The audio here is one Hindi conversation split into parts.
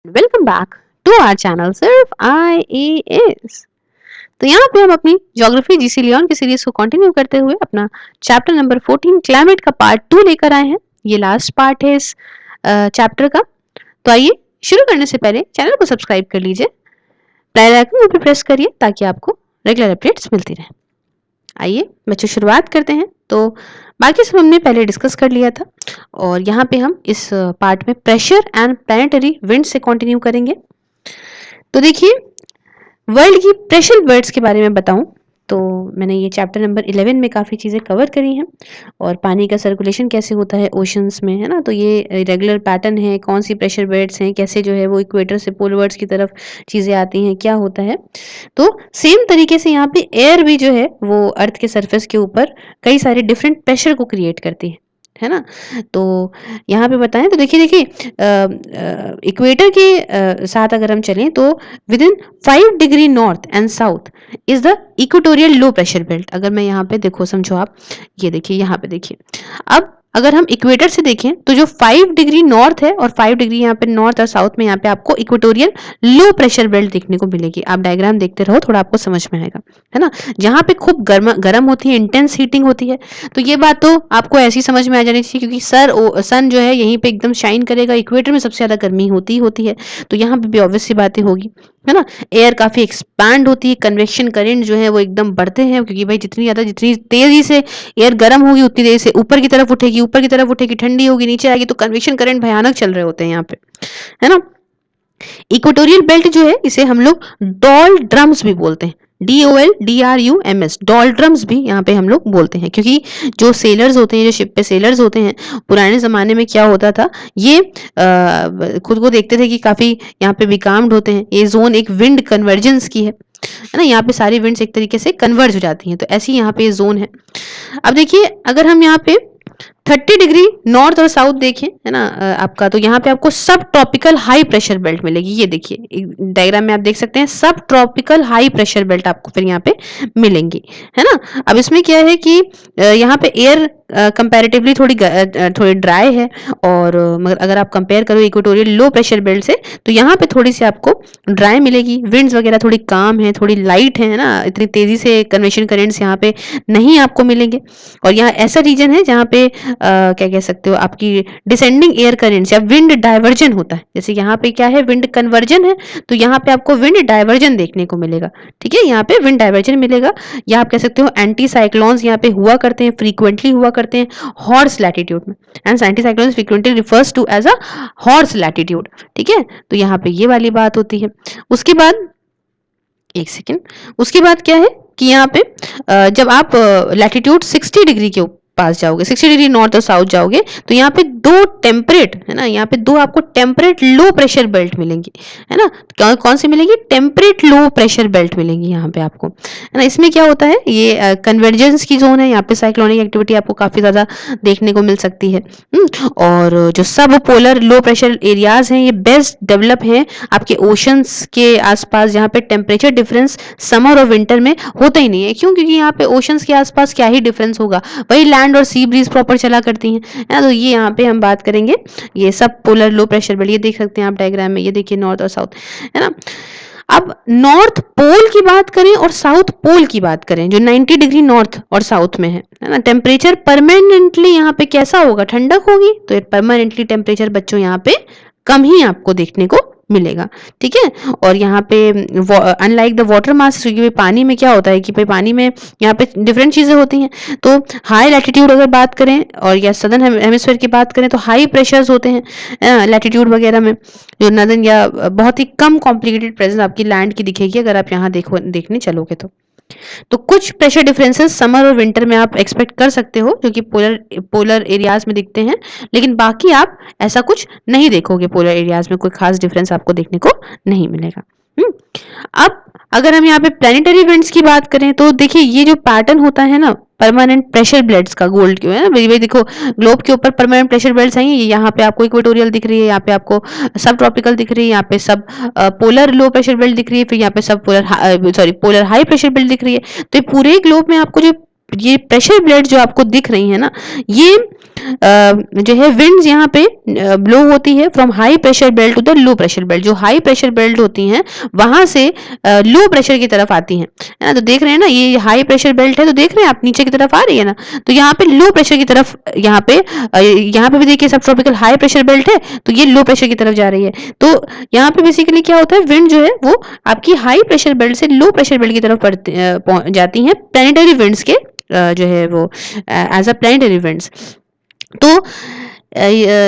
Welcome back to our channel सिर्फ IAS। तो यहाँ पे हम अपनी ज्योग्राफी जीसी लियोन की सीरीज को कंटिन्यू करते हुए अपना चैप्टर नंबर 14 क्लाइमेट का पार्ट 2 लेकर आए हैं। ये लास्ट पार्ट है इस चैप्टर का। तो आइए शुरू करने से पहले चैनल को सब्सक्राइब कर लीजिए, बेल आइकन को प्रेस करिए ताकि आपको रेगुलर अपडेट्स मिलती रहे। आइए बच्चों शुरुआत करते हैं। तो बाकी सब हमने पहले डिस्कस कर लिया था और यहाँ पे हम इस पार्ट में प्रेशर एंड प्लैनेटरी विंड से कंटिन्यू करेंगे। तो देखिए, वर्ल्ड की प्रेशर बेल्ट्स के बारे में बताऊं तो मैंने ये चैप्टर नंबर 11 में काफ़ी चीज़ें कवर करी हैं और पानी का सर्कुलेशन कैसे होता है ओशंस में, है ना। तो ये रेगुलर पैटर्न है, कौन सी प्रेशर बेल्ट्स हैं, कैसे जो है वो इक्वेटर से पोलवर्ड्स की तरफ चीज़ें आती हैं, क्या होता है। तो सेम तरीके से यहाँ पे एयर भी जो है वो अर्थ के सरफेस के ऊपर कई सारे डिफरेंट प्रेशर को क्रिएट करती है ना। तो यहाँ पे बताएं तो देखिए इक्वेटर के साथ अगर हम चलें तो with in 5 degree north and south is the equatorial low pressure belt. अगर मैं यहाँ पे देखो समझो आप, ये देखिए यहाँ पे देखिए, अब अगर हम इक्वेटर से देखें तो जो 5 डिग्री नॉर्थ है और 5 डिग्री यहाँ पे नॉर्थ और साउथ में यहाँ पे आपको इक्वेटोरियल लो प्रेशर बेल्ट देखने को मिलेगी। आप डायग्राम देखते रहो, थोड़ा आपको समझ में आएगा, है ना। जहाँ पे खूब गर्म होती है, इंटेंस हीटिंग होती है। तो ये बात तो आपको ऐसी समझ में आ जानी चाहिए क्योंकि सन जो है यहीं पे एकदम शाइन करेगा, इक्वेटर में सबसे ज्यादा गर्मी होती है। तो यहाँ पे भी ऑब्वियस सी बातें होगी, है ना। एयर काफी एक्सपैंड होती है, कन्वेक्शन करंट जो है वो एकदम बढ़ते हैं क्योंकि भाई जितनी तेजी से एयर गर्म होगी उतनी देर से ऊपर की तरफ उठेगी, ठंडी होगी नीचे आएगी, तो कन्वेक्शन करंट भयानक चल रहे होते हैं यहाँ पे, है ना। इक्वेटोरियल बेल्ट जो है इसे हम लोग डॉल ड्रम्स भी बोलते हैं, DOLDRUMS, डॉल ड्रम्स भी यहाँ पे हम लोग बोलते हैं क्योंकि जो सेलर्स होते हैं, जो शिप पे सेलर्स होते हैं, पुराने जमाने में क्या होता था, ये खुद को देखते थे कि काफी यहाँ पे बिकाम्ड होते हैं। ये जोन एक विंड कन्वर्जेंस की है ना, यहाँ पे सारी विंड्स एक तरीके से कन्वर्ज हो जाती हैं, तो ऐसी यहाँ पे जोन है। अब देखिए अगर हम यहाँ पे 30 डिग्री नॉर्थ और साउथ देखें, है ना, आपका, तो यहाँ पे आपको सब ट्रॉपिकल हाई प्रेशर बेल्ट मिलेगी। ये देखिए डायग्राम में आप देख सकते हैं, सब ट्रॉपिकल हाई प्रेशर बेल्ट आपको फिर यहाँ पे मिलेंगी, है ना। अब इसमें क्या है कि यहाँ पे एयर कंपैरेटिवली थोड़ी ड्राई है और मगर अगर आप कंपेयर करो इक्वेटोरियल लो प्रेशर बेल्ट से तो यहाँ पे थोड़ी सी आपको ड्राई मिलेगी। विंड्स वगैरह थोड़ी काम है, थोड़ी लाइट है ना, इतनी तेजी से कन्वेक्शन करेंट्स यहाँ पे नहीं आपको मिलेंगे। और यहाँ ऐसा रीजन है जहाँ पे क्या कह सकते हो, आपकी डिसेंडिंग एयर करेंट्स या विंड डाइवर्जन होता है। जैसे यहाँ पे क्या है, विंड कन्वर्जन है, तो यहाँ पे आपको विंड डाइवर्जन देखने को मिलेगा। ठीक है, यहाँ पे विंड डाइवर्जन मिलेगा, या आप कह सकते हो एंटी साइक्लोन्स यहाँ पे हुआ करते हैं, फ्रीक्वेंटली हुआ करते हैं हॉर्स लैटिट्यूड में, and anticyclones frequently refers to as a horse latitude. ठीक है, तो यहाँ पे ये वाली बात होती है। उसके बाद एक सेकेंड, उसके बाद क्या है कि यहाँ पे जब आप लैटिट्यूड 60 डिग्री के पास जाओगे, 60 डिग्री नॉर्थ और साउथ जाओगे, तो यहाँ पे दो टेम्परेट, है ना, यहाँ पे दो आपको टेम्परेट लो प्रेशर बेल्ट मिलेंगी, है ना। कौन सी मिलेगी, टेम्परेट लो प्रेशर बेल्ट मिलेंगी यहाँ पे आपको, है ना। इसमें क्या होता है, ये कन्वर्जेंस की जोन है, यहाँ पे साइक्लोनिक एक्टिविटी आपको काफी ज्यादा देखने को मिल सकती है। और जो सब पोलर लो प्रेशर एरियाज हैं ये बेस्ट डेवलप हैं आपके ओशंस के आसपास, जहाँ पे टेम्परेचर डिफरेंस समर और विंटर में होता ही नहीं है। क्यों, क्योंकि यहाँ पे ओशंस के आसपास क्या ही डिफरेंस होगा, वही लैंड और सी ब्रीज प्रॉपर चला करती हैं, है ना। तो ये यहाँ पे हम बात करेंगे ये सब पोलर लो प्रेशर बेल्ट, ये देख सकते हैं आप डायग्राम में, ये देखिए नॉर्थ और साउथ, है ना। अब नॉर्थ पोल की बात करें और साउथ पोल की बात करें, जो 90 डिग्री नॉर्थ और साउथ में है ना, टेम्परेचर परमानेंटली यहाँ पे कैसा होगा, ठंडक होगी। तो परमानेंटली टेम्परेचर बच्चों यहाँ पे कम ही आपको देखने को मिलेगा। ठीक है, और यहाँ पे अनलाइक द वाटर मास, क्योंकि पानी में क्या होता है कि भाई पानी में यहाँ पे डिफरेंट चीजें होती हैं। तो हाई लैटिट्यूड अगर बात करें और या सदर्न हेमिस्फीयर की बात करें तो हाई प्रेशर्स होते हैं लैटिट्यूड वगैरह में, जो नदन या बहुत ही कम कॉम्प्लिकेटेड प्रेजेंस आपकी लैंड की दिखेगी अगर आप यहाँ देखने चलोगे तो कुछ प्रेशर डिफरेंसेस समर और विंटर में आप एक्सपेक्ट कर सकते हो जो कि पोलर एरियाज में दिखते हैं, लेकिन बाकी आप ऐसा कुछ नहीं देखोगे, पोलर एरियाज में कोई खास डिफरेंस आपको देखने को नहीं मिलेगा। अब अगर हम यहाँ पे प्लैनेटरी विंड्स की बात करें तो देखिए ये जो पैटर्न होता है ना परमानेंट प्रेशर बेल्ट्स का, गोल्ड के, है ना, भाई देखो ग्लोब के ऊपर परमानेंट प्रेशर बेल्ट्स हैं, यहाँ पे आपको इक्वेटोरियल दिख रही है, यहाँ पे आपको सब ट्रॉपिकल दिख रही है, यहाँ पे सब पोलर लो प्रेशर बेल्ट दिख रही है, फिर यहाँ पे सब पोलर हाई प्रेशर बेल्ट दिख रही है। तो पूरे ग्लोब में आपको जो ये प्रेशर बेल्ट जो आपको दिख रही है ना, ये जो है विंड्स यहाँ पे ब्लो होती है from high pressure belt to the low pressure belt. जो हाई प्रेशर बेल्ट होती हैं वहां से लो प्रेशर की तरफ आती हैं, है ना। तो देख रहे हैं ना, ये हाई प्रेशर बेल्ट है, तो देख रहे हैं आप नीचे की तरफ आ रही है ना, तो यहाँ पे लो प्रेशर की तरफ, यहाँ पे भी देखिए सब ट्रॉपिकल हाई प्रेशर बेल्ट है, तो ये लो प्रेशर की तरफ जा रही है। तो यहाँ पे बेसिकली क्या होता है, विंड जो है वो आपकी हाई प्रेशर बेल्ट से लो प्रेशर बेल्ट की तरफ जाती हैं, प्लैनेटरी विंड्स के जो है वो एज अ प्लैनेटरी विंड्स। तो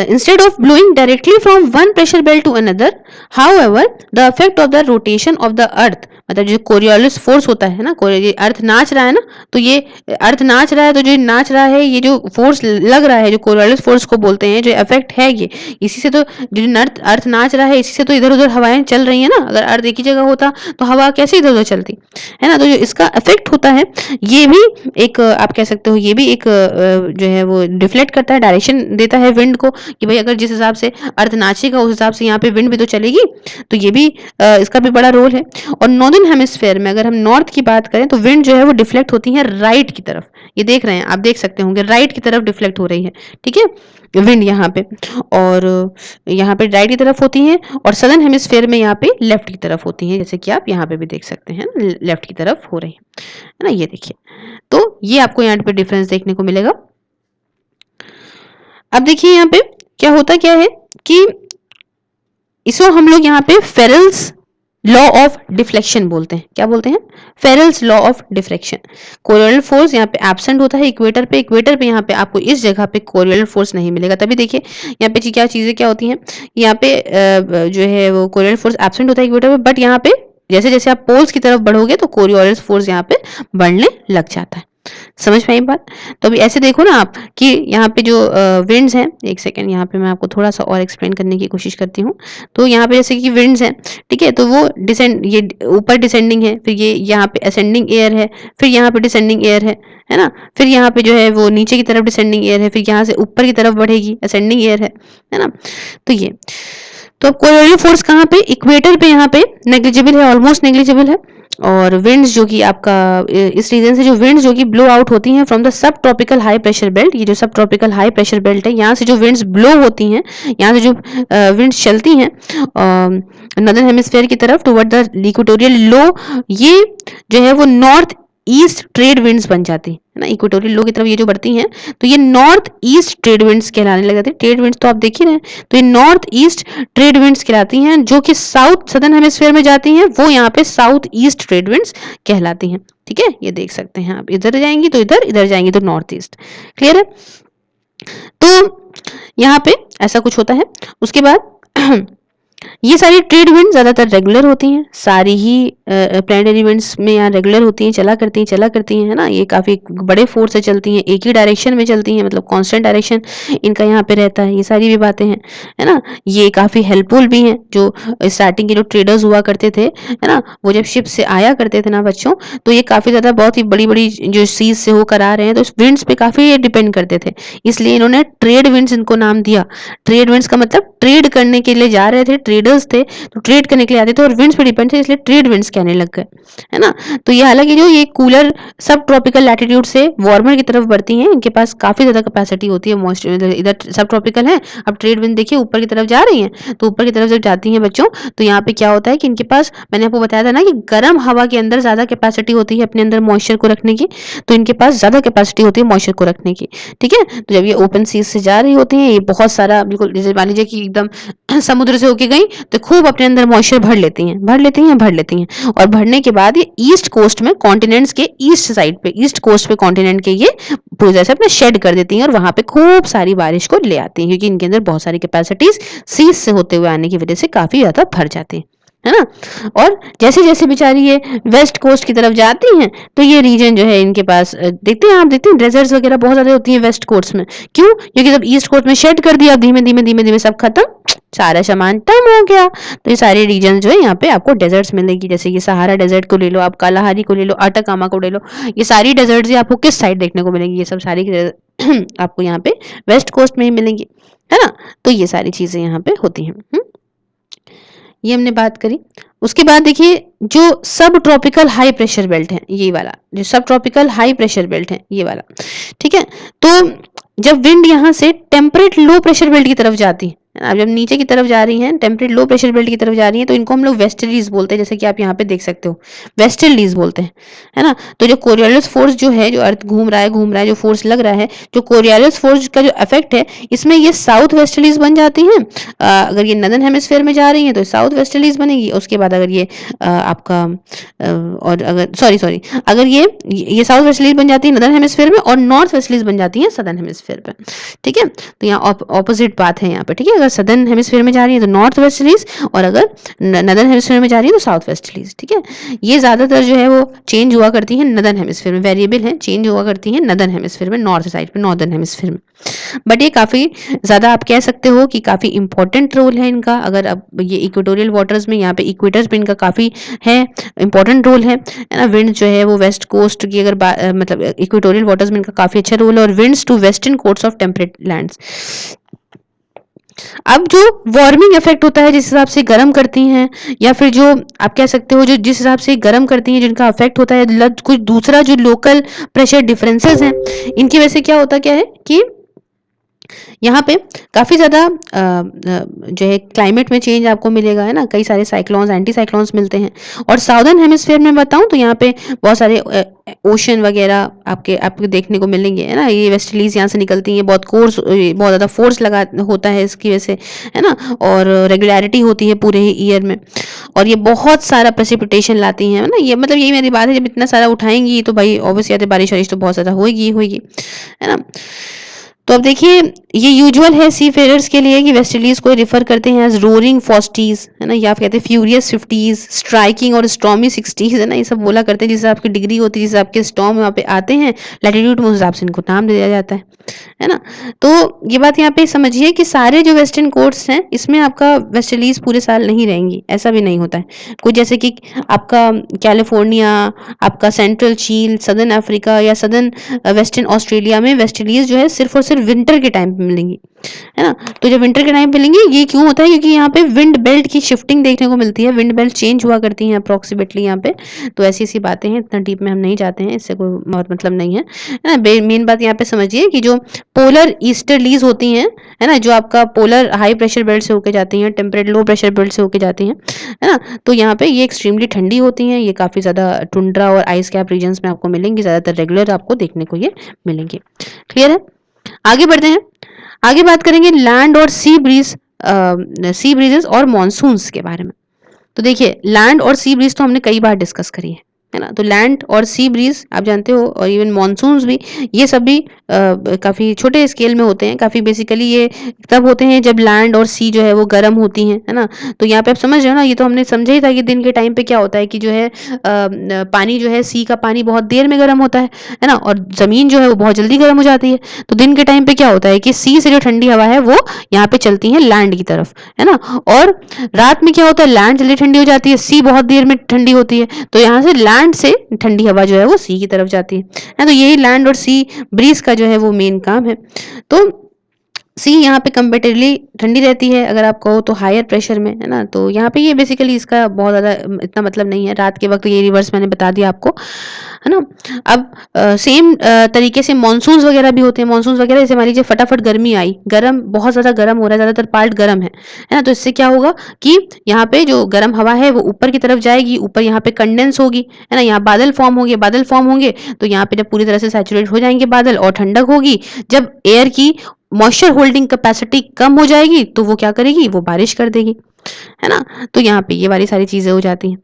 instead of blowing directly from one pressure belt to another, however the effect of the rotation of the earth, मतलब जो कोरियोलिस फोर्स होता है ना, अर्थ नाच रहा है ना, तो ये अर्थ नाच रहा है, तो जो नाच रहा है, ये जो फोर्स लग रहा है, जो कोरियोलिस फोर्स को बोलते हैं, जो इफेक्ट है ये, इसी से तो जो अर्थ नाच रहा है, इसी से तो इधर उधर हवाएं चल रही है ना। अगर अर्थ एक ही जगह होता तो हवा कैसे इधर उधर चलती, है ना। तो जो इसका इफेक्ट होता है, ये भी एक आप कह सकते हो, ये भी एक जो है वो डिफ्लेक्ट करता है, डायरेक्शन देता है विंड को, कि भाई अगर जिस हिसाब से अर्थ नाचेगा उस हिसाब से यहाँ पे विंड भी तो चलेगी। तो ये भी इसका भी बड़ा रोल है। और नॉर्दर्न हेमिस्फीयर में अगर हम नॉर्थ की बात करें, तो विंड जो है वो डिफ्लेक्ट होती है राइट की तरफ। ये देख रहे हैं आप, देख सकते होंगे राइट की तरफ डिफ्लेक्ट हो रही है, ठीक है, विंड यहाँ पे। और यहाँ पे राइट की तरफ होती है, और सदर्न हेमिस्फीयर में यहाँ पे लेफ्ट की तरफ होती है, जैसे कि आप यहाँ पे भी देख सकते हैं, लेफ्ट की तरफ हो रही है ना। ये देखिए, तो ये आपको यहाँ पे डिफरेंस देखने को मिलेगा। अब देखिए यहाँ पे क्या होता क्या है कि इसको हम लोग यहाँ पे फेरेल्स लॉ ऑफ डिफ्लेक्शन बोलते हैं। क्या बोलते हैं? Ferrel's law of deflection. Coriolis force यहाँ पे एब्सेंट होता है इक्वेटर पे, यहाँ पे आपको इस जगह पे कोरियोलिस फोर्स नहीं मिलेगा। तभी देखिए यहाँ पे क्या चीजें क्या होती हैं, यहाँ पे जो है वो कोरियोलिस फोर्स एब्सेंट होता है इक्वेटर पे, बट यहाँ पे जैसे जैसे आप पोल्स की तरफ बढ़ोगे तो कोरियोलिस फोर्स यहाँ पे बढ़ने लग जाता है। समझ में आई बात? तो अभी ऐसे देखो ना आप कि यहाँ पे जो विंड्स हैं, एक सेकेंड यहाँ पे मैं आपको थोड़ा सा और एक्सप्लेन करने की कोशिश करती हूँ। तो यहाँ पे जैसे कि विंड्स हैं, ठीक है, तो वो ये ऊपर डिसेंडिंग है, फिर ये यहाँ पे असेंडिंग एयर है, फिर यहाँ पे डिसेंडिंग एयर है ना, फिर यहाँ पे जो है वो नीचे की तरफ डिसेंडिंग एयर है, फिर यहाँ से ऊपर की तरफ बढ़ेगी, असेंडिंग एयर है ना। तो ये तो कोरियोलिस फोर्स कहाँ पे? इक्वेटर पे यहाँ पे नेग्लिजिबल है, ऑलमोस्ट नेग्लिजिबल है। और विंड्स जो कि आपका इस रीजन से जो विंड्स जो कि ब्लो आउट होती हैं from the sub tropical high pressure belt, ये जो सब ट्रॉपिकल हाई प्रेशर बेल्ट है, यहाँ से जो विंड्स ब्लो होती हैं, यहाँ से जो विंड्स चलती हैं नॉर्दर्न हेमिस्फीयर की तरफ टुवर्ड द इक्वेटोरियल लो, ये जो है वो नॉर्थ ईस्ट ट्रेड विंड्स बन जाती है ना। इक्वेटोरियल लो की तरफ ये जो बढ़ती हैं, तो ये नॉर्थ ईस्ट ट्रेड विंड्स कहलाने लग जाती है। ट्रेड विंड्स तो आप देख ही रहे हैं, तो ये नॉर्थ ईस्ट ट्रेड विंड्स कहलाती हैं, जो कि साउथ सदर्न हेमिस्फीयर में जाती हैं, वो यहाँ पे साउथ ईस्ट ट्रेड विंड्स कहलाती हैं। ठीक है, ये देख सकते हैं आप, इधर जाएंगी तो इधर, इधर जाएंगी तो नॉर्थ ईस्ट। क्लियर है? तो यहाँ पे ऐसा कुछ होता है। उसके बाद ये सारी ट्रेड विंड ज्यादातर रेगुलर होती हैं, सारी ही प्लैनेटरी विंड्स में यहाँ रेगुलर होती हैं, चला करती हैं, है ना। ये काफी बड़े फोर्स से चलती हैं, एक ही डायरेक्शन में चलती हैं, मतलब कांस्टेंट डायरेक्शन इनका यहाँ पे रहता है। ये सारी भी बातें हैं, है ना। ये काफी हेल्पफुल भी हैं। जो स्टार्टिंग के जो ट्रेडर्स हुआ करते थे, है ना, वो जब शिप से आया करते थे ना बच्चों, तो ये काफी ज्यादा बहुत ही बड़ी बड़ी जो सीज से होकर आ रहे हैं, तो इस विंड्स पे काफी डिपेंड करते थे, इसलिए इन्होंने ट्रेड विंड्स इनको नाम दिया। ट्रेड विंड्स का मतलब ट्रेड करने के लिए जा रहे थे, ट्रेडर्स थे, तो ट्रेड करने के लिए आते थे और विंड्स पे डिपेंड थे, इसलिए ट्रेड विंड्स कहने लग गए, है ना। तो ये हालांकि जो ये कूलर सब ट्रॉपिकल लैटिट्यूड से वार्मर की तरफ बढ़ती हैं, इनके पास काफी ज्यादा कैपेसिटी होती है मॉइस्चर। इधर सब ट्रॉपिकल है, अब ट्रेड विंड देखिए ऊपर की तरफ जा रही है, तो ऊपर की तरफ जब जाती हैं बच्चों, तो यहाँ पे क्या होता है कि इनके पास, मैंने आपको बताया था ना कि गर्म हवा के अंदर ज्यादा कैपेसिटी होती है अपने अंदर मॉइस्चर को रखने की, तो इनके पास ज्यादा कैपेसिटी होती है मॉइस्चर को रखने की। ठीक है, तो जब ये ओपन सीज से जा रही होती है, ये बहुत सारा, बिल्कुल जैसे मान लीजिए कि एकदम समुद्र से होके गई, तो खूब अपने अंदर मॉइस्चर भर लेती हैं। और भरने के बाद ये ईस्ट कोस्ट में, कॉन्टिनेंट्स के ईस्ट साइड पे, ईस्ट कोस्ट पे कॉन्टिनेंट के ये पूरे से अपने शेड कर देती हैं, और वहां पे खूब सारी बारिश को ले आती हैं, क्योंकि इनके अंदर बहुत सारी कैपेसिटीज सीज से होते हुए आने की वजह से काफी ज्यादा भर जाती है ना। और जैसे जैसे बेचारी ये वेस्ट कोस्ट की तरफ जाती हैं, तो ये रीजन जो है इनके पास देखते हैं डेजर्ट्स वगैरह बहुत ज्यादा होती हैं वेस्ट कोस्ट में। क्यों? क्योंकि जब ईस्ट कोस्ट में शेड कर दिया, धीमे धीमे सब खत्म, सारा सामान तम हो गया, तो ये सारे रीजन जो है यहाँ पे आपको डेजर्ट्स मिलेगी। जैसे ये सहारा डेजर्ट को ले लो, आप कालाहारी को ले लो, अटाकामा को ले लो, ये सारी डेजर्ट्स आपको किस साइड देखने को मिलेंगी? ये सब सारी आपको यहाँ पे वेस्ट कोस्ट में ही मिलेंगी, है ना। तो ये सारी चीजें यहाँ पे होती हैं। ये हमने बात करी। उसके बाद देखिए जो सब ट्रॉपिकल हाई प्रेशर बेल्ट है, ये वाला जो सब ट्रॉपिकल हाई प्रेशर बेल्ट है ये वाला, ठीक है। तो जब विंड यहाँ से टेम्परेट लो प्रेशर बेल्ट की तरफ जाती है, अब जब नीचे की तरफ जा रही है, टेम्परेट लो प्रेशर बेल्ट की तरफ जा रही है, तो इनको हम लोग वेस्टर्लीज बोलते हैं, जैसे कि आप यहाँ पे देख सकते हो वेस्टर्लीज बोलते हैं, है ना। तो जो कोरियोलिस फोर्स जो है, जो अर्थ घूम रहा है जो फोर्स लग रहा है, जो कोरियोलिस फोर्स का जो इफेक्ट है, इसमें ये साउथ वेस्टर्लीज बन जाती हैं। अगर ये नदर्न हेमिस्फीयर में जा रही है तो साउथ वेस्टर्लीज बनेगी। उसके बाद अगर ये आपका और अगर सॉरी अगर ये साउथ वेस्टर्लीज बन जाती है नदर्न हेमिस्फीयर में, और नॉर्थ वेस्टर्लीज बन जाती है सदर्न हेमिस्फीयर में, ठीक है। तो यहाँ ऑपोजिट बात है यहाँ पे, ठीक है। अगर सदर्न हेमिस्फीयर में जा रही है तो नॉर्थ वेस्टर्लीज, और अगर नदर्न हेमिस्फीयर में जा रही है तो साउथ वेस्टर्लीज, ठीक है। ये ज्यादातर जो है वो चेंज हुआ करती है नदर्न हेमिस्फीयर में, वेरिएबल है, चेंज हुआ करती है नदर्न हेमिस्फीयर में, नॉर्थ साइड पे, नॉर्दर्न हेमिस्फीयर में। बट ये काफी ज्यादा आप कह सकते हो कि काफी इंपॉर्टेंट रोल है इनका। अगर अब ये इक्वेटोरियल वाटर्स में, यहाँ पे इक्वेटर्स पे इनका काफी है, इंपॉर्टेंट रोल है ना। विंड जो है वो वेस्ट कोस्ट की अगर मतलब इक्वेटोरियल वाटर्स में इनका काफी अच्छा रोल है, और winds to western coats of temperate lands. अब जो वार्मिंग इफेक्ट होता है, जिस हिसाब से गर्म करती हैं, या फिर जो आप कह सकते हो जो जिस हिसाब से गर्म करती हैं, जिनका इफेक्ट होता है कुछ दूसरा जो लोकल प्रेशर डिफरेंसेस हैं, इनकी वजह से क्या होता क्या है कि यहाँ पे काफी ज्यादा जो है क्लाइमेट में चेंज आपको मिलेगा, है ना। कई सारे साइक्लोन्स, एंटी साइक्लोन्स मिलते हैं। और साउदर्न हेमिस्फीयर में बताऊं तो यहाँ पे बहुत सारे ओशन वगैरह आपके देखने को मिलेंगे, है ना। ये वेस्टर्लीज यहाँ से निकलती हैं, बहुत ज्यादा फोर्स लगा होता है इसकी वजह से, है ना। और रेगुलरिटी होती है पूरे ही ईयर में, और ये बहुत सारा प्रेसिपिटेशन लाती हैं, है ना। ये मतलब यही मेरी बात है, जब इतना सारा उठाएंगी तो भाई ऑब्वियसली बारिश वारिश तो बहुत ज्यादा होगी, है ना। तो अब देखिए ये यूजुअल है सी फेयरर्स के लिए कि वेस्टर्लीज को रेफर करते हैं एज रोरिंग फोर्टीज, है ना, या आप कहते हैं फ्यूरियस 50s, स्ट्राइकिंग और स्टॉर्मी 60s, है ना। ये सब बोला करते हैं, जिस हिसाब की डिग्री होती है, जिस हिसाब के स्टॉर्म वहाँ पे आते हैं लैटिट्यूड में, उस हिसाब से इनको नाम दिया जाता है ना। तो ये बात यहाँ पे समझिए कि सारे जो वेस्टर्न कोट्स हैं इसमें आपका वेस्टर्लीज पूरे साल नहीं रहेंगी, ऐसा भी नहीं होता है। कुछ जैसे कि आपका कैलिफोर्निया, आपका सेंट्रल चील, सदर्न अफ्रीका या सदर्न वेस्टर्न ऑस्ट्रेलिया में वेस्टर्लीज जो है सिर्फ और सिर्फ विंटर के टाइम पे मिलेंगी, है ना। तो जब विंटर के टाइम पे मिलेंगी, ये क्यों होता है, क्योंकि यहाँ पे विंड बेल्ट की शिफ्टिंग देखने को मिलती है, विंड बेल्ट चेंज हुआ करती हैं अप्रोक्सीमेटली यहाँ पे। तो ऐसी ऐसी बातें हैं, इतना डीप में हम नहीं जाते हैं, इससे कोई बहुत मतलब नहीं है ना। मेन बात यहाँ पे समझिए कि जो पोलर ईस्टर्लीज होती हैं, है ना, जो आपका पोलर हाई प्रेशर बेल्ट से होके जाती हैं, टेम्परेट लो प्रेशर बेल्ट से होके जाती हैं, है ना। तो यहाँ पे ये एक्सट्रीमली ठंडी होती हैं, ये काफी ज्यादा टुंड्रा और आइस कैप रीजन्स में आपको मिलेंगी, ज्यादातर रेगुलर आपको देखने को ये मिलेंगे। क्लियर है। आगे बढ़ते हैं, आगे बात करेंगे लैंड और सी ब्रीजेस और मॉनसून्स के बारे में। तो देखिए लैंड और सी ब्रीज तो हमने कई बार डिस्कस करी है ना। तो लैंड और सी ब्रीज आप जानते हो, और इवन मॉनसून्स भी, ये सब भी काफी छोटे स्केल में होते हैं। काफी बेसिकली ये तब होते हैं जब लैंड और सी जो है वो गर्म होती हैं, है ना। तो यहाँ पे आप समझ रहे हो ना, ये तो हमने समझा ही था कि दिन के टाइम पे क्या होता है कि जो है पानी जो है, सी का पानी बहुत देर में गर्म होता है ना, और जमीन जो है वो बहुत जल्दी गर्म हो जाती है। तो दिन के टाइम पे क्या होता है कि सी से जो ठंडी हवा है वो यहाँ पे चलती है लैंड की तरफ, है ना। और रात में क्या होता है, लैंड जल्दी ठंडी हो जाती है, सी बहुत देर में ठंडी होती है, तो यहाँ से लैंड से ठंडी हवा जो है वो सी की तरफ जाती है। तो यही लैंड और सी ब्रीज का जो है वो मेन काम है। तो सी यहाँ पे कंपेरेटिवली ठंडी रहती है, अगर आप कहो तो हायर प्रेशर में, है ना। तो यहाँ पे ये बेसिकली इसका बहुत ज़्यादा इतना मतलब नहीं है, रात के वक्त ये रिवर्स मैंने बता दिया आपको, है ना। अब सेम तरीके से मॉनसून्स वगैरह भी होते हैं। मॉनसून्स वगैरह जैसे मान लीजिए फटाफट गर्मी आई, गर्म बहुत ज़्यादा गर्म हो रहा है, ज़्यादातर पार्ट गर्म है ना। तो इससे क्या होगा कि यहाँ पे जो गर्म हवा है वो ऊपर की तरफ जाएगी, ऊपर यहाँ पे कंडेंस होगी, है ना, यहाँ बादल फॉर्म होंगे। तो यहाँ पे जब पूरी तरह से सैचुरेट हो जाएंगे बादल और ठंडक होगी, जब एयर की मॉइस्चर होल्डिंग कैपेसिटी कम हो जाएगी तो वो क्या करेगी, वो बारिश कर देगी, है ना। तो यहाँ पे ये वाली सारी चीजें हो जाती हैं।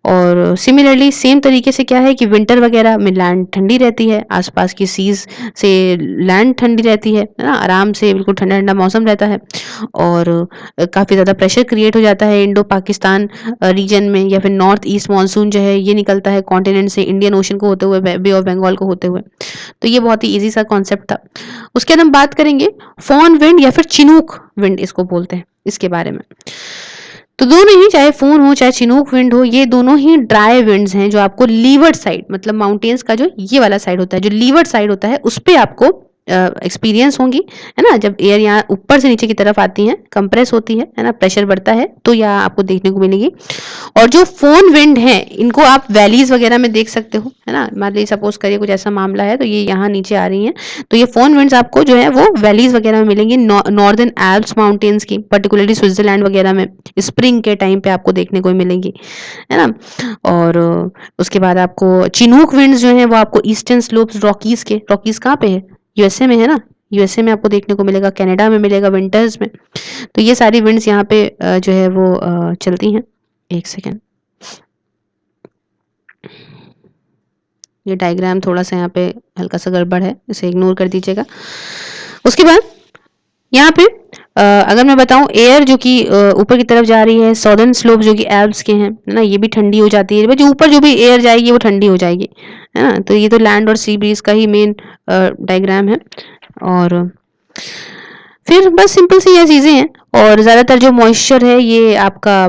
और सिमिलरली सेम तरीके से क्या है कि विंटर वगैरह में लैंड ठंडी रहती है, आसपास की सीज से लैंड ठंडी रहती है ना, आराम से बिल्कुल ठंडा ठंडा मौसम रहता है। और काफ़ी ज़्यादा प्रेशर क्रिएट हो जाता है इंडो पाकिस्तान रीजन में, या फिर नॉर्थ ईस्ट मानसून जो है ये निकलता है कॉन्टिनेंट से इंडियन ओशन को होते हुए, बे ऑफ बंगाल को होते हुए। तो ये बहुत ही ईजी सा कॉन्सेप्ट था। उसके बाद हम बात करेंगे फॉन विंड या फिर चिनूक विंड इसको बोलते हैं, इसके बारे में। तो दोनों ही, चाहे फोन हो चाहे चिनूक विंड हो, ये दोनों ही ड्राई विंड्स हैं जो आपको लीवर्ड साइड, मतलब माउंटेन्स का जो ये वाला साइड होता है, जो लीवर्ड साइड होता है, उस पे आपको एक्सपीरियंस होंगी, है ना। जब एयर यहाँ ऊपर से नीचे की तरफ आती है, कंप्रेस होती है ना, प्रेशर बढ़ता है, तो यहाँ आपको देखने को मिलेगी। और जो फोन विंड है, इनको आप वैलीज वगैरह में देख सकते हो, है ना। मान लीजिए सपोज करिए कुछ ऐसा मामला है, तो ये यहाँ नीचे आ रही है, तो ये फोन विंड्स आपको जो है वो वैलीज वगैरह में मिलेंगी, नॉर्दर्न एल्प्स माउंटेन्स की, पर्टिकुलरली स्विट्जरलैंड वगैरह में स्प्रिंग के टाइम पे आपको देखने को मिलेंगी, है ना। और उसके बाद आपको चिनूक विंड्स जो है वो आपको ईस्टर्न स्लोप्स रॉकीज कहाँ पे है, यूएसए में, है ना। यूएसए में आपको देखने को मिलेगा, कनाडा में मिलेगा विंटर्स में। तो ये सारी विंड्स यहाँ पे जो है वो चलती हैं। एक सेकेंड, ये डायग्राम थोड़ा सा यहाँ पे हल्का सा गड़बड़ है, इसे इग्नोर कर दीजिएगा। उसके बाद यहाँ पे अगर मैं बताऊं, एयर जो कि ऊपर की तरफ जा रही है, सॉदर्न स्लोप जो कि एल्प्स के हैं, है ना, ये भी ठंडी हो जाती है। जो ऊपर जो भी एयर जाएगी वो ठंडी हो जाएगी, है ना। तो ये तो लैंड और सी ब्रीज का ही मेन डायग्राम है। और फिर बस सिंपल सी ये चीज़ें हैं। और ज़्यादातर जो मॉइस्चर है ये आपका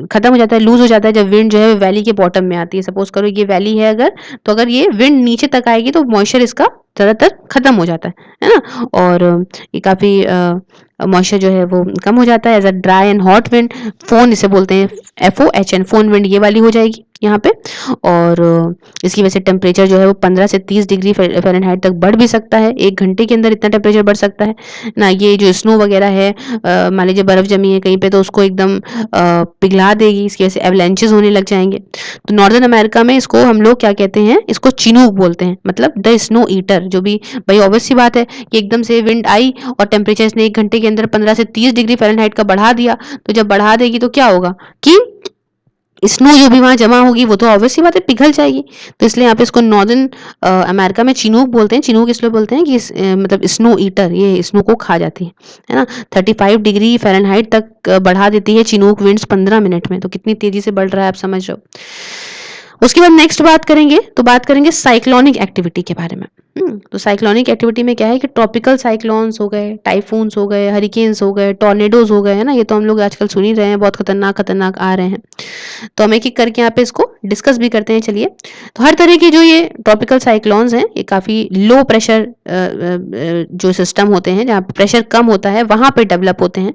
ख़त्म हो जाता है, लूज़ हो जाता है जब विंड जो है वैली के बॉटम में आती है। सपोज करो ये वैली है अगर, तो अगर ये विंड नीचे तक आएगी तो मॉइस्चर इसका ज़्यादातर ख़त्म हो जाता है ना। और ये काफ़ी मॉइस्चर जो है वो कम हो जाता है। As a dry and hot wind, foehn इसे बोलते हैं, FOHN, फोन विंड ये वाली हो जाएगी यहाँ पे। और इसकी वजह से टेम्परेचर जो है वो 15 से 30 डिग्री फ़ारेनहाइट तक बढ़ भी सकता है। 1 घंटे के अंदर इतना टेम्परेचर बढ़ सकता है ना। ये जो स्नो वगैरह है, मान लीजिए बर्फ़ जमी है कहीं पे, तो उसको एकदम पिघला देगी, इसकी वजह से एवलांचेस होने लग जाएंगे। तो नॉर्दर्न अमेरिका में इसको हम लोग क्या कहते हैं, इसको चिनूक बोलते हैं, मतलब द स्नो ईटर। जो भी भाई ऑब्वियस सी बात है कि एकदम से विंड आई और टेम्परेचर इसने 1 घंटे के अंदर 15 से 30 डिग्री फ़ारेनहाइट का बढ़ा दिया, तो जब बढ़ा देगी तो क्या होगा कि स्नो जो भी वहाँ जमा होगी वो तो ऑब्वियस सी बात है पिघल जाएगी। तो इसलिए यहाँ पे इसको नॉर्दर्न अमेरिका में चिनूक बोलते हैं। चिनूक इसलिए बोलते हैं कि मतलब स्नो ईटर, ये स्नो को खा जाती है ना। 35 डिग्री फ़ारेनहाइट तक बढ़ा देती है चिनूक विंड्स 15 मिनट में। तो कितनी तेजी से बढ़ रहा है आप समझ रहे हो। उसके बाद नेक्स्ट बात करेंगे, तो बात करेंगे साइक्लोनिक एक्टिविटी के बारे में। तो साइक्लोनिक एक्टिविटी में क्या है कि ट्रॉपिकल साइक्लोन्स हो गए, टाइफून्स हो गए, हरिकेन्स हो गए, टॉर्नेडोज हो गए, है ना। ये तो हम लोग आजकल सुन ही रहे हैं, बहुत खतरनाक आ रहे हैं। तो हम एक-एक करके यहाँ पे इसको डिस्कस भी करते हैं, चलिए। तो हर तरह के जो ये ट्रॉपिकल साइक्लोन्स हैं, ये काफ़ी लो प्रेशर जो सिस्टम होते हैं, जहाँ पे प्रेशर कम होता है, वहाँ पे डेवलप होते हैं।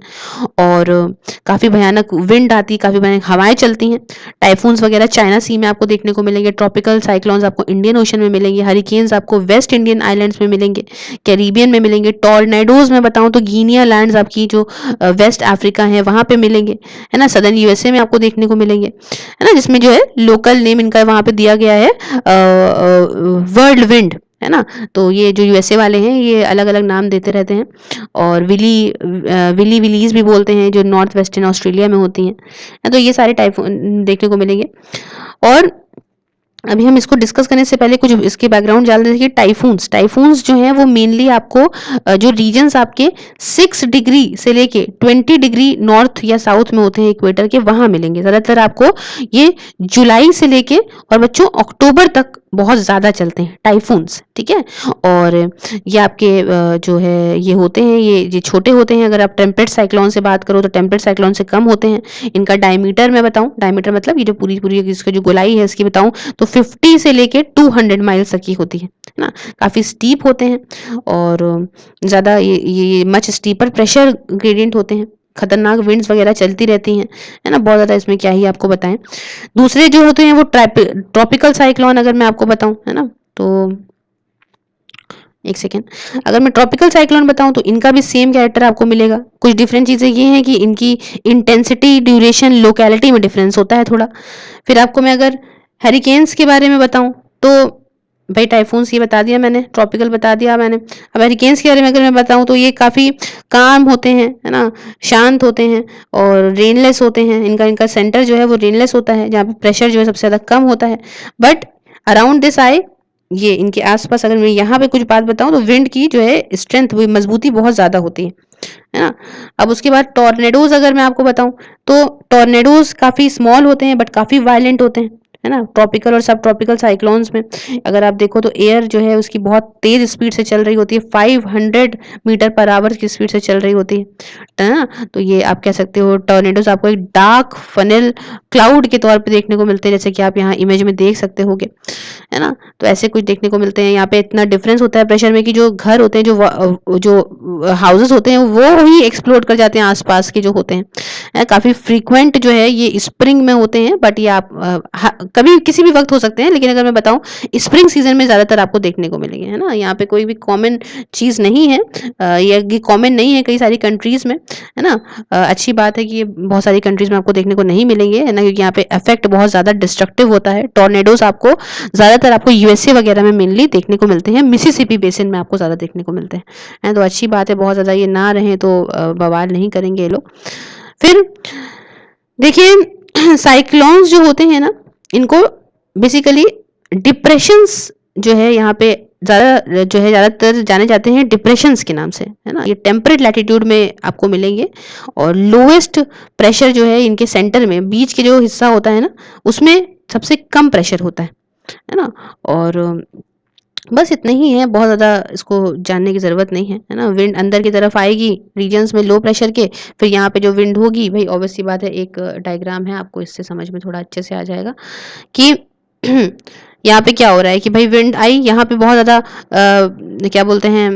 और काफ़ी भयानक विंड आती है, काफ़ी भयानक हवाएं चलती हैं। टाइफून्स वगैरह चाइना सी में आपको देखने को मिलेंगे, ट्रॉपिकल साइक्लोन्स आपको इंडियन ओशन में मिलेंगे, हरिकेन्स आपको वेस्ट इंडियन आइलैंड्स में मिलेंगे, कैरिबियन में मिलेंगे, टॉर्नेडोज में बताऊं तो गिनिया लैंड्स आपकी जो वेस्ट अफ्रीका है वहाँ पे मिलेंगे, है ना। सदर्न यूएसए में आपको देखने को मिलेंगे, है ना, जिसमें जो है लोकल नेम इनका वहाँ पे दिया गया है वर्ल्ड विंड, है ना। तो ये जो यूएसए वाले हैं ये अलग अलग नाम देते रहते हैं। और विली विलीज भी बोलते हैं, जो नॉर्थ वेस्टर्न ऑस्ट्रेलिया में होती हैं। तो ये सारे टाइप देखने को मिलेंगे। और अभी हम इसको डिस्कस करने से पहले कुछ इसके बैकग्राउंड जान लेते हैं कि टाइफून्स जो हैं वो मेनली आपको जो रीजन्स आपके 6 डिग्री से लेके 20 डिग्री नॉर्थ या साउथ में होते हैं इक्वेटर के, वहाँ मिलेंगे। ज़्यादातर आपको ये जुलाई से लेके और बच्चों अक्टूबर तक बहुत ज़्यादा चलते हैं टाइफून्स, ठीक है। और ये आपके जो है ये होते हैं, ये छोटे होते हैं। अगर आप टेम्परेट साइक्लोन से बात करो तो टेम्परेट साइक्लोन से कम होते हैं। इनका डायमीटर मैं बताऊं, डायमीटर मतलब ये जो पूरी इसका जो गोलाई है इसकी बताऊं तो 50 से लेके 200 माइल्स तक की होती है ना। काफ़ी स्टीप होते हैं और ज़्यादा ये मच स्टीपर प्रेशर ग्रेडियंट होते हैं। खतरनाक विंड्स वगैरह चलती रहती हैं, है ना, बहुत ज़्यादा। इसमें क्या ही आपको बताएं। दूसरे जो होते हैं वो ट्रॉपिकल साइक्लोन अगर मैं आपको बताऊं, है ना, तो एक सेकेंड, अगर मैं ट्रॉपिकल साइक्लोन बताऊं तो इनका भी सेम कैरेक्टर आपको मिलेगा। कुछ डिफरेंट चीज़ें ये हैं कि इनकी इंटेंसिटी, ड्यूरेशन, लोकेलिटी में डिफरेंस होता है थोड़ा। फिर आपको मैं अगर हरिकेन्स के बारे में बताऊं तो भाई टाइफून्स ये बता दिया मैंने, ट्रॉपिकल बता दिया मैंने। अब हरिकेन्स के बारे में अगर मैं बताऊं तो ये काफ़ी काम होते हैं, है ना, शांत होते हैं और रेनलेस होते हैं। इनका सेंटर जो है वो रेनलेस होता है, जहाँ पे प्रेशर जो है सबसे ज़्यादा कम होता है। बट अराउंड दिस आई, ये इनके आसपास अगर मैं यहाँ पे कुछ बात बताऊं तो विंड की जो है स्ट्रेंथ, वो मजबूती बहुत ज़्यादा होती है ना। अब उसके बाद टॉर्नेडोज अगर मैं आपको बताऊं तो टॉर्नेडोज काफ़ी स्मॉल होते हैं बट काफ़ी वायलेंट होते हैं, है ना। ट्रॉपिकल और सब ट्रॉपिकल साइक्लोन्स में अगर आप देखो तो एयर जो है उसकी बहुत तेज स्पीड से चल रही होती है, 500 मीटर पर आवर की स्पीड से चल रही होती है ना। तो ये आप कह सकते हो टॉर्नेडोज आपको एक डार्क फनल क्लाउड के तौर पे देखने को मिलते हैं, जैसे कि आप यहाँ इमेज में देख सकते होगे, है ना। तो ऐसे कुछ देखने को मिलते हैं। यहाँ पे इतना डिफरेंस होता है प्रेशर में कि जो घर होते हैं, जो हाउसेस होते हैं वो ही एक्सप्लोड कर जाते हैं आसपास के जो होते हैं। काफ़ी फ्रीक्वेंट जो है ये स्प्रिंग में होते हैं, बट ये आप कभी किसी भी वक्त हो सकते हैं, लेकिन अगर मैं बताऊं स्प्रिंग सीजन में ज़्यादातर आपको देखने को मिलेंगे, है ना। यहाँ पे कोई भी कॉमन चीज़ नहीं है, ये कॉमन नहीं है कई सारी कंट्रीज़ में, है ना। अच्छी बात है कि ये बहुत सारी कंट्रीज़ में आपको देखने को नहीं मिलेंगे, है ना, क्योंकि यहाँ पे इफेक्ट बहुत ज़्यादा डिस्ट्रक्टिव होता है। टॉर्नेडोज आपको ज़्यादातर आपको यूएसए वगैरह में मेनली देखने को मिलते हैं, मिसिसिपी बेसिन में आपको ज़्यादा देखने को मिलते हैं। तो अच्छी बात है, बहुत ज़्यादा ये ना रहें तो बवाल नहीं करेंगे ये लोग। फिर देखिए साइक्लोन्स जो होते हैं ना, इनको बेसिकली डिप्रेशंस जो है यहाँ पे ज़्यादा जो है ज़्यादातर जाने जाते हैं डिप्रेशंस के नाम से, है ना। ये टेम्परेट लैटिट्यूड में आपको मिलेंगे और लोएस्ट प्रेशर जो है इनके सेंटर में, बीच के जो हिस्सा होता है ना उसमें सबसे कम प्रेशर होता है ना। और बस इतना ही है, बहुत ज़्यादा इसको जानने की ज़रूरत नहीं है ना। विंड अंदर की तरफ आएगी रीजन्स में लो प्रेशर के, फिर यहाँ पे जो विंड होगी भाई ऑब्वियस सी बात है, एक डायग्राम है आपको इससे समझ में थोड़ा अच्छे से आ जाएगा कि यहाँ पे क्या हो रहा है कि भाई विंड आई, यहाँ पे बहुत ज़्यादा क्या बोलते हैं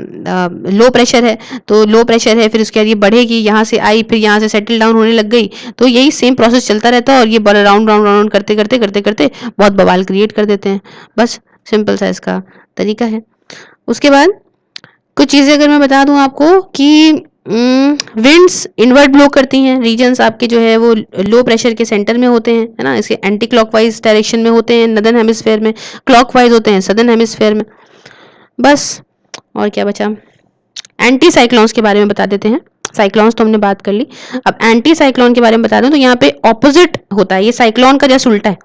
लो प्रेशर है, तो लो प्रेशर है, फिर उसके बाद ये बढ़ेगी, यहाँ से आई, फिर यहाँ से सेटल डाउन होने लग गई, तो यही सेम प्रोसेस चलता रहता है और ये राउंड राउंड राउंड करते करते करते करते बहुत बवाल क्रिएट कर देते हैं। बस सिंपल सा इसका तरीका है। उसके बाद कुछ चीज़ें अगर मैं बता दूं आपको कि विंड्स इनवर्ट ब्लो करती हैं, रीजन्स आपके जो है वो लो प्रेशर के सेंटर में होते हैं, है ना। इसके एंटी क्लॉकवाइज डायरेक्शन में होते हैं नदर्न हेमिस्फेयर में, क्लॉकवाइज होते हैं सदर्न हेमिस्फेयर में। बस और क्या बचा, एंटी साइक्लोन्स के बारे में बता देते हैं। साइक्लोन्स तो हमने बात कर ली, अब एंटी साइक्लोन के बारे में बता दूं तो यहाँ पे ऑपोजिट होता है, ये साइक्लोन का जस्ट उल्टा है।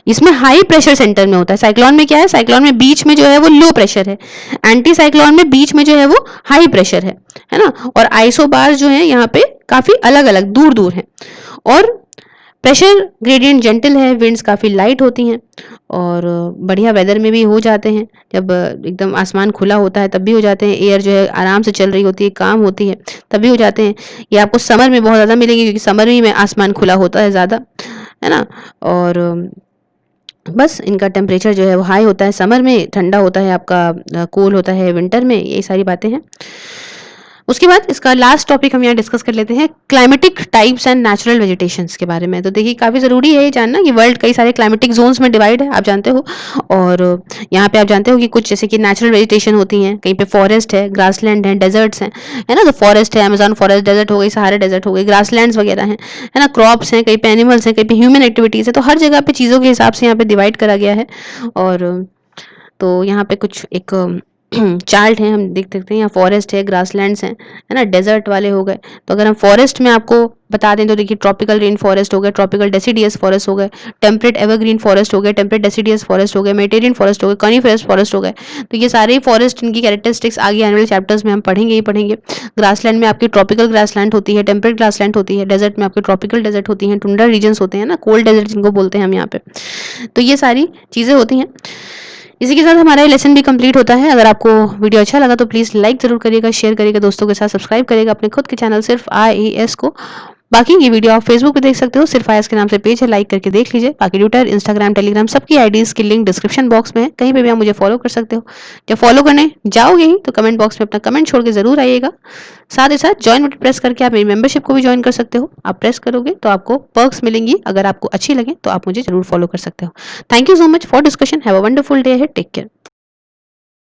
इसमें हाई प्रेशर सेंटर में होता है। साइक्लोन में क्या है, साइक्लोन में बीच में जो है वो लो प्रेशर है, एंटी साइक्लोन में बीच में जो है वो हाई प्रेशर है ना। और आइसोबार्स जो है यहाँ पे काफी अलग अलग दूर दूर हैं और प्रेशर ग्रेडियंट जेंटल है, विंड्स काफ़ी लाइट होती हैं और बढ़िया वेदर में भी हो जाते हैं। जब एकदम आसमान खुला होता है तब भी हो जाते हैं, एयर जो है आराम से चल रही होती है, काम होती है, तब भी हो जाते हैं। ये आपको समर में बहुत ज़्यादा मिलेंगे क्योंकि समर ही में आसमान खुला होता है ज़्यादा, है ना। और बस इनका टेम्परेचर जो है वो हाई होता है समर में, ठंडा होता है आपका कूल होता है विंटर में, यही सारी बातें हैं। उसके बाद इसका लास्ट टॉपिक हम यहाँ डिस्कस कर लेते हैं, climatic types and natural vegetations के बारे में। तो देखिए काफ़ी ज़रूरी है ये जानना कि वर्ल्ड कई सारे क्लाइमेटिक जोन्स में डिवाइड है, आप जानते हो। और यहाँ पे आप जानते हो कि कुछ जैसे कि नेचुरल वेजिटेशन होती हैं, कहीं पे फॉरेस्ट है, ग्रासलैंड है, डेजर्ट्स हैं, है ना। तो फॉरेस्ट है, अमेजॉन फॉरेस्ट डेजर्ट हो गई, सहारा डेजर्ट हो गई, ग्रासलैंड्स वगैरह हैं, है ना। क्रॉप्स हैं, कहीं पे एनिमल्स हैं, कहीं पे ह्यूमन एक्टिविटीज़ है। तो हर जगह पे चीज़ों के हिसाब से यहाँ पे डिवाइड करा गया है। और तो यहाँ पे कुछ एक चार्ट है, हम देख सकते हैं। यहाँ फॉरेस्ट है, ग्रासलैंड्स हैं, है ना, डेजर्ट वाले हो गए। तो अगर हम फॉरेस्ट में आपको बता दें तो देखिए ट्रॉपिकल रेन फॉरेस्ट हो गए, ट्रॉपिकल डेसिडियस फॉरेस्ट हो गए, टेम्परेट एवरग्रीन फॉरेस्ट हो गए, टेम्परेट डेसिडियस फॉरेस्ट हो गए, मेडिटेरियन फॉरेस्ट हो गए, कॉनिफेरस फॉरेस्ट हो गए। तो ये सारे फॉरेस्ट, इनकी कैरेक्टरिस्टिक्स आगे आने वाले चैप्टर्स में हम पढ़ेंगे ही पढ़ेंगे। ग्रासलैंड में आपकी ट्रॉपिकल ग्रासलैंड होती है, टेम्परेट ग्रासलैंड होती है, डेजर्ट में आपकी ट्रॉपिकल डेजर्ट होती हैं, टुंड्रा रीजन्स होते हैं ना, कोल्ड डेजर्ट जिनको बोलते हैं हम यहाँ पे। तो ये सारी चीज़ें होती हैं। इसी के साथ हमारा ये लेसन भी कंप्लीट होता है। अगर आपको वीडियो अच्छा लगा तो प्लीज़ लाइक ज़रूर करिएगा, शेयर करिएगा दोस्तों के साथ, सब्सक्राइब करिएगा अपने खुद के चैनल सिर्फ IAS को। बाकी ये वीडियो आप फेसबुक पे देख सकते हो, सिर्फ IAS के नाम से पेज है, लाइक करके देख लीजिए। बाकी ट्विटर, इंस्टाग्राम, टेलीग्राम सबकी आईडीज़ की लिंक डिस्क्रिप्शन बॉक्स में है, कहीं पे भी आप मुझे फॉलो कर सकते हो। जब फॉलो करने जाओगे ही तो कमेंट बॉक्स में अपना कमेंट छोड़ के ज़रूर आइएगा। साथ ही साथ ज्वाइन बटन प्रेस करके आप मेरी मेंबरशिप को भी ज्वाइन कर सकते हो। आप प्रेस करोगे तो आपको पर्क्स मिलेंगी, अगर आपको अच्छी लगे तो आप मुझे जरूर फॉलो कर सकते हो। Thank you so much for discussion, have a wonderful day ahead, take care.